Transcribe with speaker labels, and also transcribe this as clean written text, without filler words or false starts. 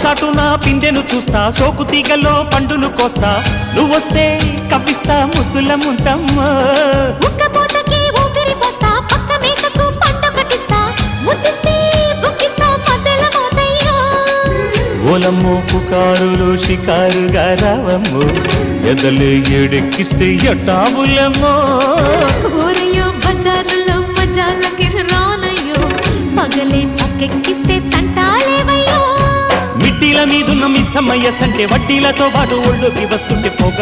Speaker 1: చాటున పిందెను చూస్తా, సోకు తీగలో పండును కోస్తా, నువ్వొస్తే కప్పిస్తా ముద్దుల ముంతమ్మో.
Speaker 2: ఉక్కపోతకి ఊపిరి పోస్తా, పక్క మేకకు పంట కట్టిస్తా, ముద్దిస్తే బుక్కిస్తా మద్దెల మోతయ్యో.
Speaker 1: ఓలమ్మో పుకారులు షికారుగా రావమ్మో, ఎదలు ఏడెక్కిస్తే ఎట్టాబులమ్మో.
Speaker 2: ఊరయ్యో బజారులో మజాలకి రానయ్యో, పగలే పక్కెక్కిస్తే తంటాలేవయ్యో.
Speaker 1: మిట్టిల మీదున్న మిస్సమ్మయ్య సంటే వడ్డీలతో పాటు ఒళ్ళోకి వస్తుంటే పొగ